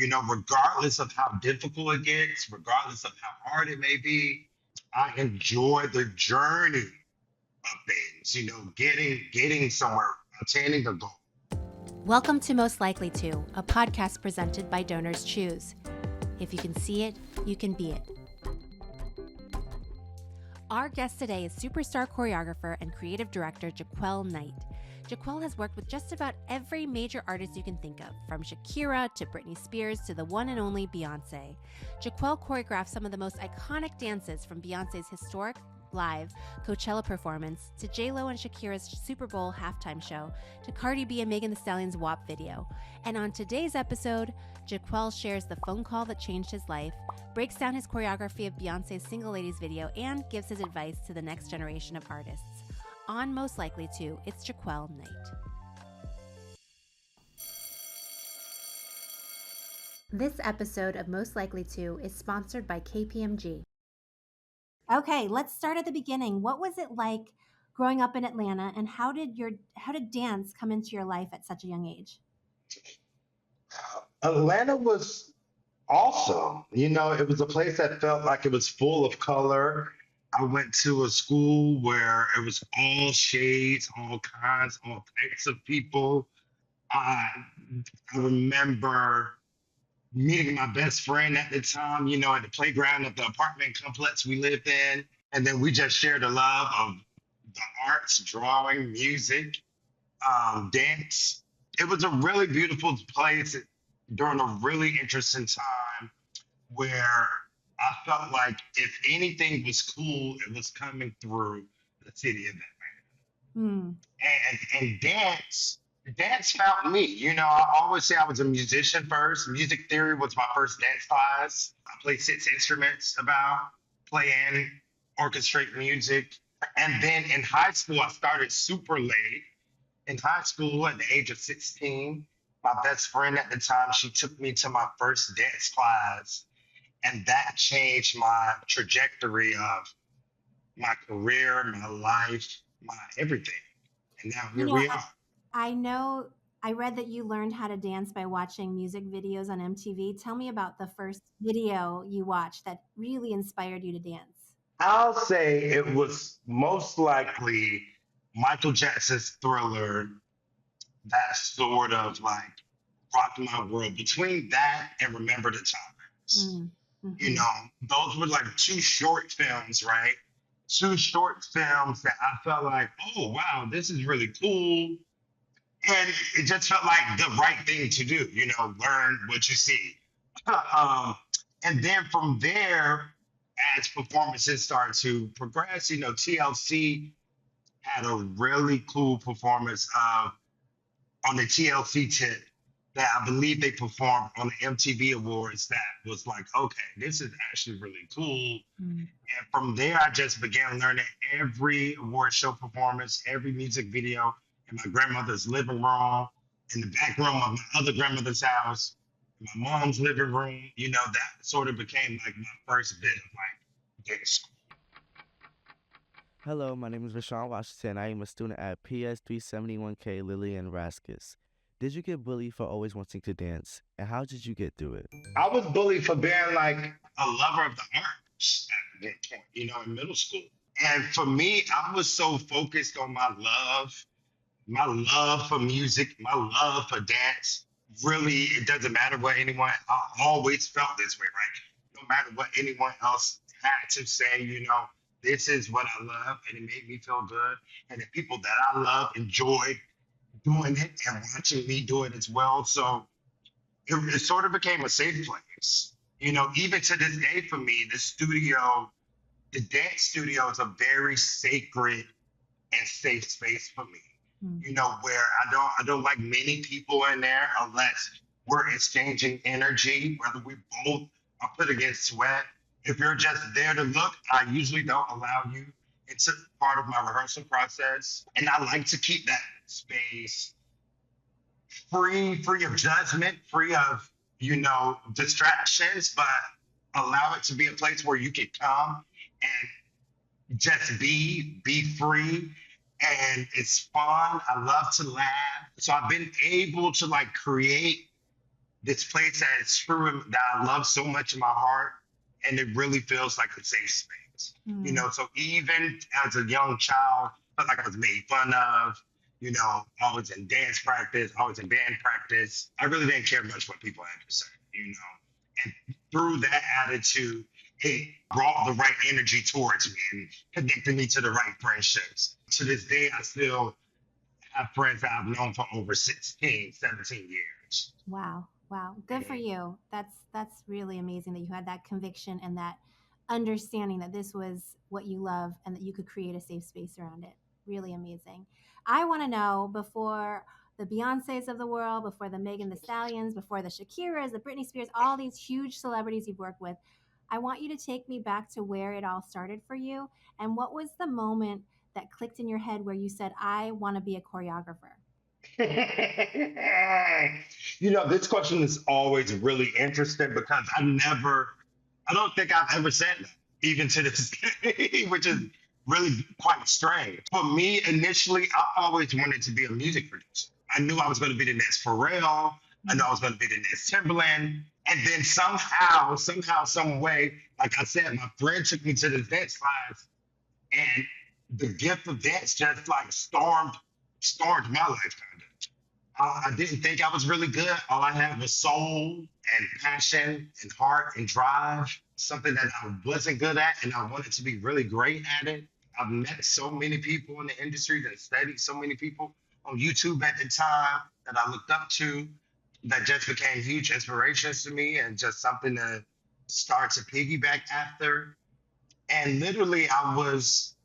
Regardless of how difficult it gets, regardless of how hard it may be, I enjoy the journey of things, getting somewhere, attaining a goal. Welcome to Most Likely To, a podcast presented by Donors Choose. If you can see it, you can be it. Our guest today is superstar choreographer and creative director JaQuel Knight. JaQuel has worked with just about every major artist you can think of, from Shakira to Britney Spears to the one and only Beyonce. JaQuel choreographed some of the most iconic dances, from Beyonce's historic live Coachella performance to J-Lo and Shakira's Super Bowl halftime show to Cardi B and Megan Thee Stallion's WAP video. And on today's episode, JaQuel shares the phone call that changed his life, breaks down his choreography of Beyonce's Single Ladies video, and gives his advice to the next generation of artists. On Most Likely To, it's JaQuel Knight. This episode of Most Likely To is sponsored by KPMG. Okay, let's start at the beginning. What was it like growing up in Atlanta, and how did dance come into your life at such a young age? Atlanta was awesome. It was a place that felt like it was full of color. I went to a school where it was all shades, all kinds, all types of people. I, I remember meeting my best friend at the time, at the playground of the apartment complex we lived in. And then we just shared a love of the arts, drawing, music, dance. It was a really beautiful place during a really interesting time where I felt like if anything was cool, it was coming through the city of Atlanta. Hmm. And dance found me. I always say I was a musician first. Music theory was my first dance class. I played 6 instruments, play and orchestrate music. And then in high school, I started super late. In high school, at the age of 16, my best friend at the time, she took me to my first dance class. And that changed my trajectory of my career, my life, my everything. And now here we are. I know I read that you learned how to dance by watching music videos on MTV. Tell me about the first video you watched that really inspired you to dance. I'll say it was most likely Michael Jackson's Thriller that sort of like rocked my world. Between that and Remember the Times, those were like two short films, right? Two short films that I felt like, oh, wow, this is really cool. And it just felt like the right thing to do, learn what you see. And then from there, as performances start to progress, TLC had a really cool performance on the TLC tip that I believe they performed on the MTV Awards that was like, okay, this is actually really cool. And from there, I just began learning every award show performance, every music video in my grandmother's living room, in the back room of my other grandmother's house, in my mom's living room. That sort of became like my first bit of like dance school. Hello, my name is Rashawn Washington. I am a student at PS 371K Lillian Raskus. Did you get bullied for always wanting to dance, and how did you get through it? I was bullied for being like a lover of the arts at that point, in middle school. And for me, I was so focused on my love for music, my love for dance. Really, it doesn't matter what I always felt this way, right? No matter what anyone else had to say, this is what I love, and it made me feel good. And the people that I love enjoyed doing it and watching me do it as well. So it sort of became a safe place. Even to this day for me, the dance studio is a very sacred and safe space for me. Where I don't like many people in there unless we're exchanging energy, whether we both are put against sweat. If you're just there to look, I usually don't allow you. It's a part of my rehearsal process. And I like to keep that space free of judgment, free of, distractions, but allow it to be a place where you can come and just be free. And it's fun. I love to laugh. So I've been able to like create this place that is true that I love so much in my heart, and it really feels like a safe space. Mm. So even as a young child, I felt like I was made fun of. Always in dance practice, always in band practice. I really didn't care much what people had to say. And through that attitude, it brought the right energy towards me and connected me to the right friendships. To this day, I still have friends that I've known for over 16, 17 years. Wow. Wow. Good for Mhm. you. That's really amazing that you had that conviction and that understanding that this was what you love and that you could create a safe space around it. Really amazing. I want to know before the Beyoncés of the world, before the Megan the Stallions, before the Shakiras, the Britney Spears, all these huge celebrities you've worked with. I want you to take me back to where it all started for you and what was the moment that clicked in your head where you said, I want to be a choreographer? This question is always really interesting because I don't think I've ever said that, even to this day, which is really quite strange. For me, initially, I always wanted to be a music producer. I knew I was going to be the next Pharrell. I knew I was going to be the next Timberland. And then somehow, some way, like I said, my friend took me to this dance class, and the gift of dance just like stormed my life kind of. I didn't think I was really good. All I had was soul and passion and heart and drive, something that I wasn't good at, and I wanted to be really great at it. I've met so many people in the industry that studied so many people on YouTube at the time that I looked up to that just became huge inspirations to me and just something to start to piggyback after. And literally, I was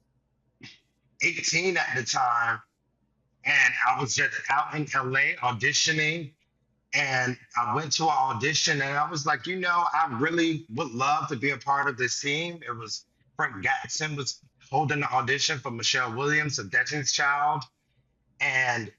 18 at the time, and I was just out in LA auditioning. And I went to an audition, and I was like, I really would love to be a part of this team. It was Frank Gatson was holding the audition for Michelle Williams of Destiny's Child. And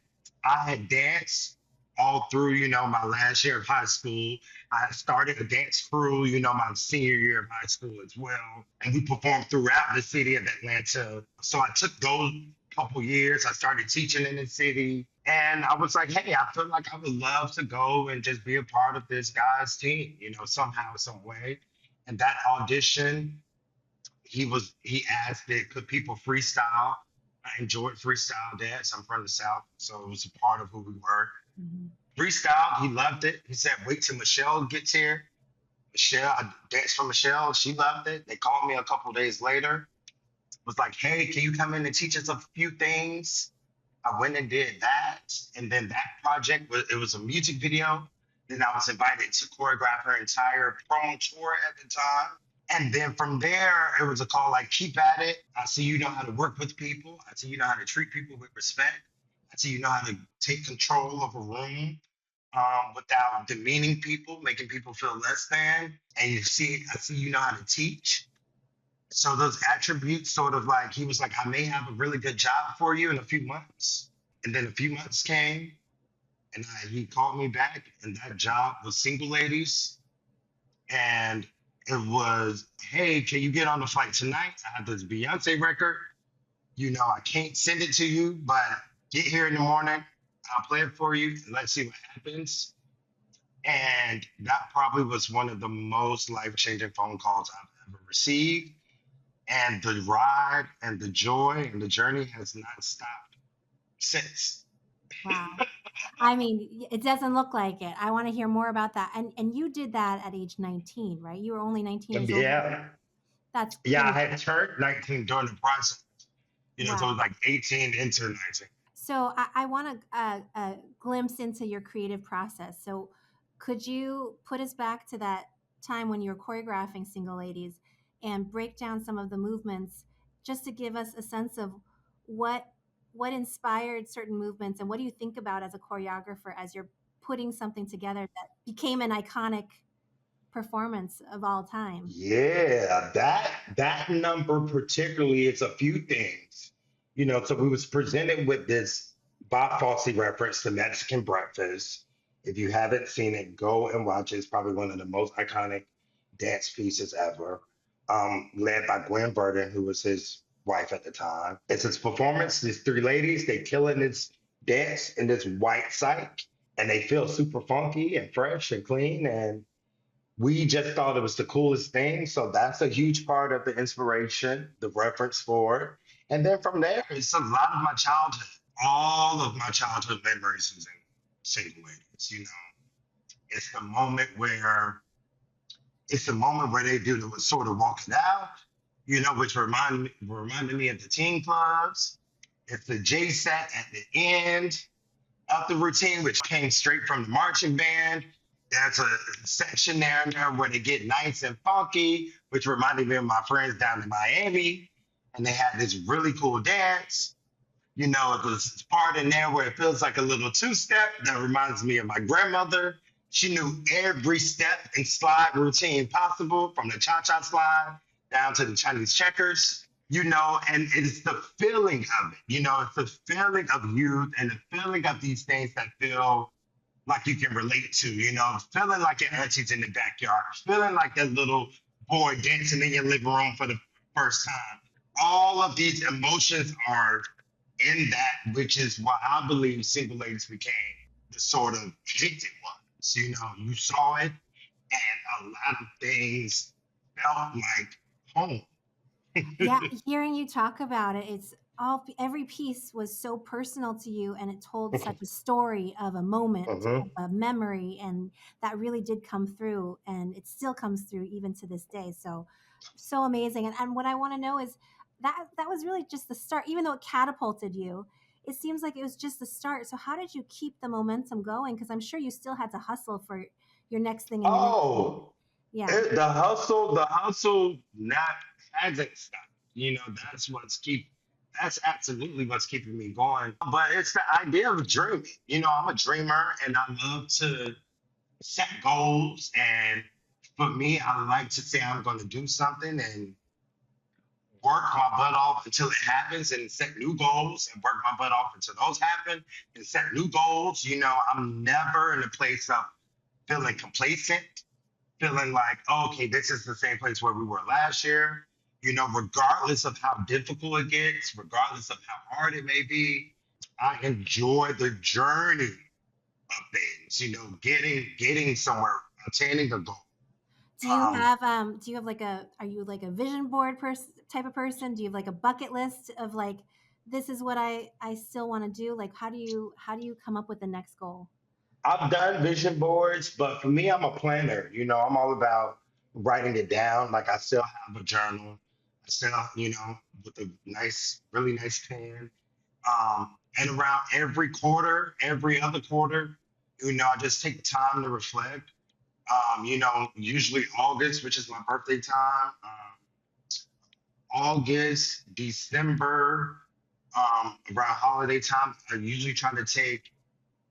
I had danced all through, my last year of high school. I started a dance crew, my senior year of high school as well. And we performed throughout the city of Atlanta. So I took those couple years. I started teaching in the city. And I was like, hey, I feel like I would love to go and just be a part of this guy's team, somehow, some way. And that audition, he asked it, could people freestyle? I enjoyed freestyle dance. I'm from the South, so it was a part of who we were. Mhm. Freestyle, he loved it. He said, wait till Michelle gets here. Michelle, I danced for Michelle. She loved it. They called me a couple days later. Was like, hey, can you come in and teach us a few things? I went and did that. And then that project was it was a music video. Then I was invited to choreograph her entire promo tour at the time. And then from there, it was a call like, keep at it. I see you know how to work with people. I see you know how to treat people with respect. I see you know how to take control of a room without demeaning people, making people feel less than. And I see you know how to teach. So those attributes sort of like, he was like, I may have a really good job for you in a few months. And then a few months came, and he called me back, and that job was Single Ladies. And it was, hey, can you get on the flight tonight? I have this Beyonce record. I can't send it to you, but get here in the morning. I'll play it for you, and let's see what happens. And that probably was one of the most life changing phone calls I've ever received. And the ride and the joy and the journey has not stopped since. Wow. I mean, it doesn't look like it. I want to hear more about that. And you did that at age 19, right? You were only 19 years old. Yeah. That's Yeah, I pretty had turned 19 during the process. So it wow. was like 18 into 19. So I want a glimpse into your creative process. So could you put us back to that time when you were choreographing Single Ladies and break down some of the movements just to give us a sense of what what inspired certain movements and what do you think about as a choreographer as you're putting something together that became an iconic performance of all time? Yeah, that number particularly is a few things. So we was presented with this Bob Fosse reference to Mexican Breakfast. If you haven't seen it, go and watch it. It's probably one of the most iconic dance pieces ever. Led by Gwen Verdon, who was his wife at the time. It's his performance. These three ladies, they killing this dance in this white psych. and they feel super funky and fresh and clean. And we just thought it was the coolest thing. So that's a huge part of the inspiration, the reference for it. And then from there, it's a lot of my childhood. All of my childhood memories is in single ladies. You know, it's the moment where they do the sort of walk it out, you know, which reminded me of the teen clubs. It's the J set at the end of the routine, which came straight from the marching band. There's a section there where they get nice and funky, which reminded me of my friends down in Miami. And they had this really cool dance. You know, there's a part in there where it feels like a little two-step that reminds me of my grandmother. She knew every step and slide routine possible, from the cha-cha slide down to the Chinese checkers, you know, and it's the feeling of it, you know, it's the feeling of youth and the feeling of these things that feel like you can relate to, you know, feeling like your auntie's in the backyard, feeling like that little boy dancing in your living room for the first time. All of these emotions are in that, which is why I believe single ladies became the sort of addicted ones. You know, you saw it, and a lot of things felt like home. Yeah, hearing you talk about it, it's all every piece was so personal to you and it told such a story of a moment, Mhm. of a memory, and that really did come through and it still comes through even to this day. So so amazing. And what I want to know is that was really just the start, even though it catapulted you. It seems like it was just the start. So how did you keep the momentum going? Because I'm sure you still had to hustle for your next thing and your next thing. Oh, Yeah. the hustle not hasn't stopped. You know, that's absolutely what's keeping me going. But it's the idea of dreaming. You know, I'm a dreamer and I love to set goals. And for me, I like to say I'm going to do something and work my butt off until it happens and set new goals and work my butt off until those happen and set new goals. You know, I'm never in a place of feeling complacent, feeling like, oh, okay, this is the same place where we were last year. You know, regardless of how difficult it gets, regardless of how hard it may be, I enjoy the journey of things, you know, getting somewhere, attaining a goal. Um, Do you have like a are you like a vision board person type of person? Do you have like a bucket list of like this is what I still want to do? Like how do you come up with the next goal? I've done vision boards, but for me, I'm a planner. You know, I'm all about writing it down. Like I still have a journal. I still, you know, with a nice, really nice pen. And around every quarter, every other quarter, you know, I just take time to reflect. You know, usually August, which is my birthday time, August, December, around holiday time, I usually try to take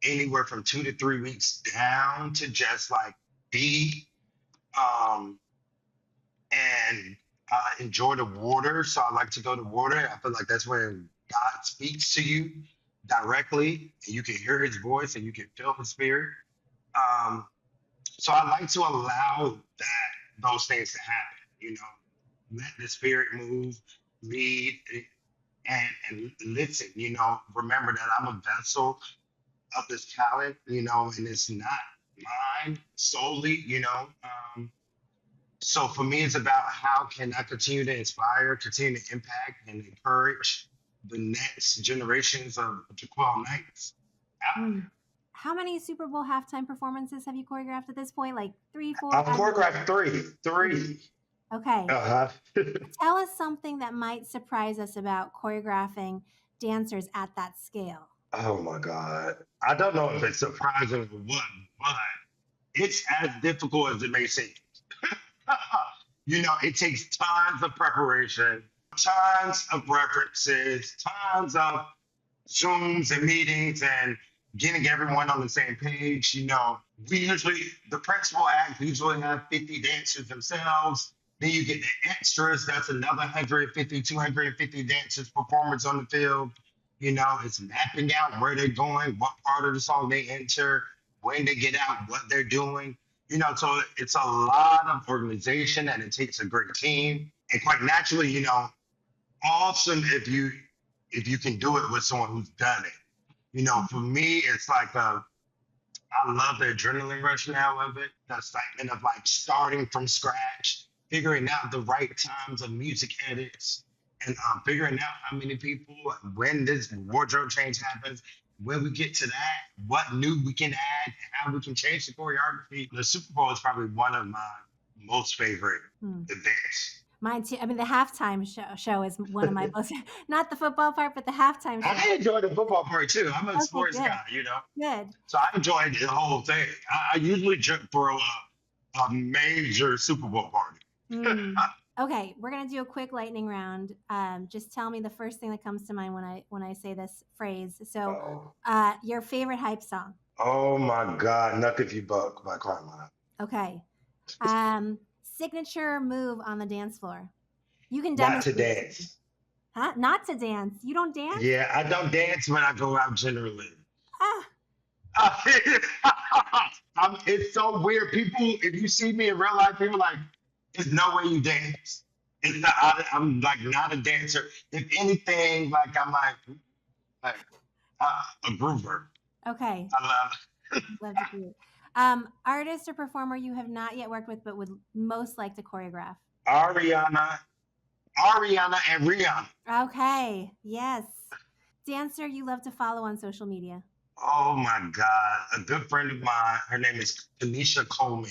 anywhere from 2 to 3 weeks down to just like be um, and enjoy the water. So I like to go to water. I feel like that's where God speaks to you directly, and you can hear His voice and you can feel His spirit. Um, so I like to allow those things to happen. You know, let the spirit move, lead, and listen. You know, remember that I'm a vessel of this talent, you know, and it's not mine solely, you know. So for me, it's about how can I continue to inspire, continue to impact, and encourage the next generations of JaQuel Knights out Mm. How many Super Bowl halftime performances have you choreographed at this point? Like three, there. four? I've choreographed three, Three. three. Okay. Uh huh. Tell us something that might surprise us about choreographing dancers at that scale. Oh my God. I don't know if it's surprising or what, but it's as difficult as it may seem. You know, it takes tons of preparation, tons of references, tons of Zooms and meetings and getting everyone on the same page. You know, the principal act usually have 50 dancers themselves. Then you get the extras, that's another 150, 250 dancers, performers on the field. You know, it's mapping out where they're going, what part of the song they enter, when they get out, what they're doing. You know, so it's a lot of organization and it takes a great team. And quite naturally, you know, awesome if you can do it with someone who's done it. You know, for me, it's like I love the adrenaline rush now of it, the excitement of like starting from scratch, figuring out the right times of music edits, and figuring out how many people, when this wardrobe change happens, when we get to that, what new we can add, and how we can change the choreography. The Super Bowl is probably one of my most favorite events. Mine too. I mean, the halftime show is one of my most, not the football part, but the halftime show. I enjoy the football part too. I'm a Okay, sports good, guy, you know. good. So I enjoyed the whole thing. I usually jump for a major Super Bowl party. Okay, we're gonna do a quick lightning round. Just tell me the first thing that comes to mind when I say this phrase. So, Oh, your favorite hype song. oh my God, Nuck If You Buck by Carmine. Okay. Signature move on the dance floor. You can Not to demonstrate to me. dance. Huh? Not to dance. You don't dance? Yeah, I don't dance when I go out generally. Ah, It's so weird. People, if you see me in real life, people like, there's no way you dance. It's not, I'm like not a dancer. If anything, like I'm like a groover. okay. I love Love to see it. Artist or performer you have not yet worked with but would most like to choreograph. Ariana, Ariana and Rihanna. Okay. Yes. Dancer you love to follow on social media. Oh my God. A good friend of mine, her name is Kanisha Coleman.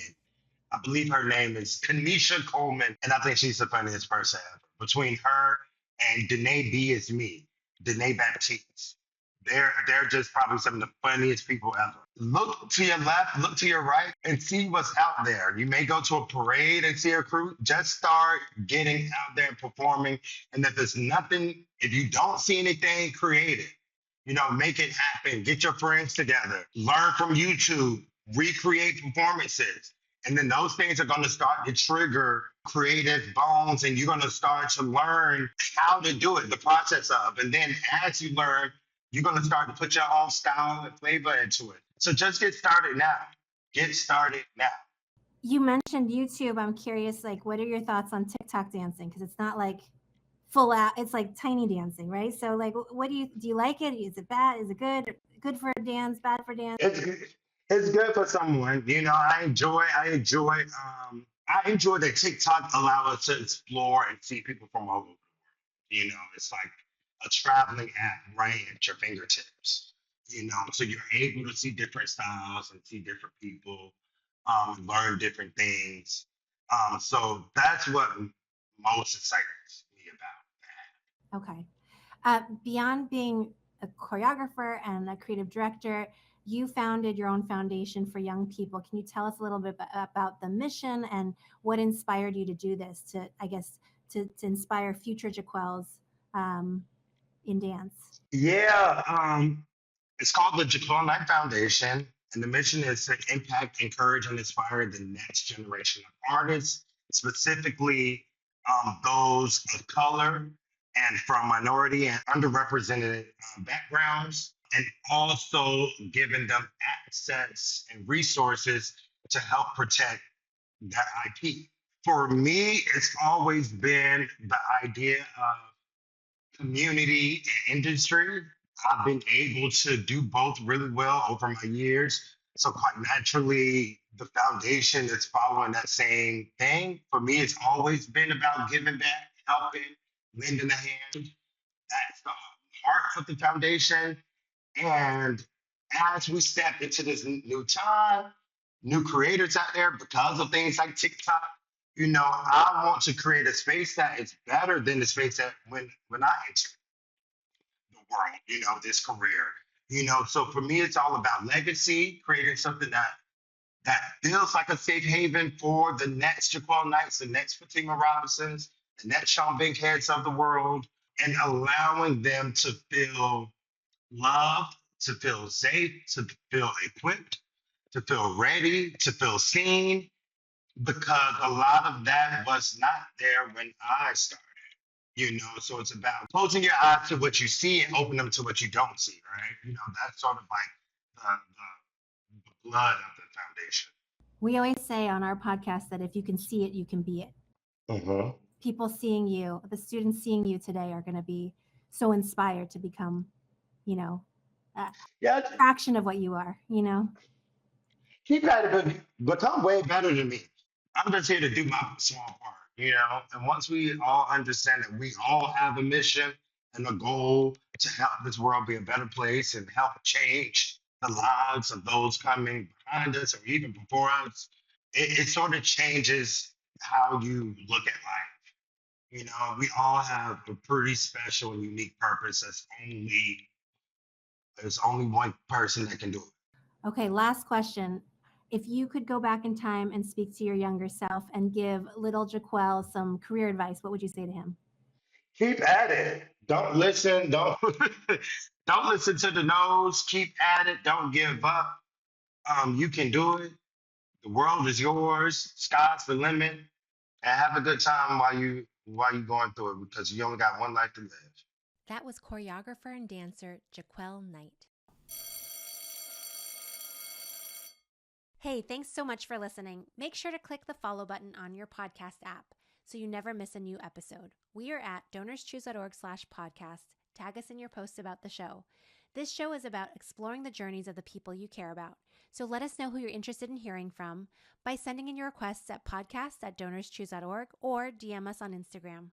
I believe her name is Kanisha Coleman, and I think she's the funniest person ever. Between her and Danae B is me, Danae Baptiste. They're just probably some of the funniest people ever. Look to your left, look to your right, and see what's out there. You may go to a parade and see a crew. Just start getting out there and performing. And if there's nothing, if you don't see anything, create it. You know, make it happen. Get your friends together. Learn from YouTube. Recreate performances. And then those things are going to start to trigger creative bones, and you're going to start to learn how to do it, the process of. And then as you learn, you're going to start to put your own style and flavor into it. So just get started now. Get started now. You mentioned YouTube. I'm curious, like, what are your thoughts on TikTok dancing? Because it's not like full out. It's like tiny dancing, right? So, like, what do you like it? Is it bad? Is it good? Good for dance? Bad for dance? It's good. It's good for someone. You know, I enjoy that TikTok allow us to explore and see people from all over. You know, it's like a traveling app right at your fingertips. You know, so you're able to see different styles and see different people, learn different things. So that's what most excites me about. Okay. Beyond being a choreographer and a creative director, you founded your own foundation for young people. Can you tell us a little bit about the mission and what inspired you to do this? To, I guess, to inspire future JaQuels um, in dance. Yeah, it's called the JaQuel Knight Foundation, and the mission is to impact, encourage, and inspire the next generation of artists, specifically those of color and from minority and underrepresented backgrounds, and also giving them access and resources to help protect their IP. For me, it's always been the idea of community and industry. I've been able to do both really well over my years. So quite naturally, the foundation is following that same thing. For me, it's always been about giving back, helping, lending a hand. That's the heart of the foundation. And as we step into this new time, new creators out there, because of things like TikTok, you know, I want to create a space that is better than the space that when I entered the world, you know, this career. You know, so for me, it's all about legacy, creating something that feels like a safe haven for the next JaQuel Knights, the next Fatima Robinsons, the next Sean Bankheads of the world, and allowing them to feel loved, to feel safe, to feel equipped, to feel ready, to feel seen, because a lot of that was not there when I started. You know, so it's about closing your eyes to what you see and open them to what you don't see, right? You know, that's sort of like the blood of the foundation. We always say on our podcast that if you can see it, you can be it. Mm-hmm. People seeing you, the students seeing you today are going to be so inspired to become, you know, a Yeah, fraction of what you are, you know? Keep at it, but become way better than me. I'm just here to do my small part, you know. And once we all understand that we all have a mission and a goal to help this world be a better place and help change the lives of those coming behind us or even before us, it sort of changes how you look at life. You know, we all have a pretty special and unique purpose that's only there's only one person that can do it. Okay, last question. If you could go back in time and speak to your younger self and give little JaQuel some career advice, what would you say to him? Keep at it. Don't listen. Don't don't listen to the no's. Keep at it. Don't give up. You can do it. The world is yours. Sky's the limit. And have a good time while you going through it because you only got one life to live. That was choreographer and dancer JaQuel Knight. Hey, thanks so much for listening. Make sure to click the follow button on your podcast app so you never miss a new episode. We are at donorschoose.org/podcast. Tag us in your posts about the show. This show is about exploring the journeys of the people you care about. So let us know who you're interested in hearing from by sending in your requests at podcast@donorschoose.org or DM us on Instagram.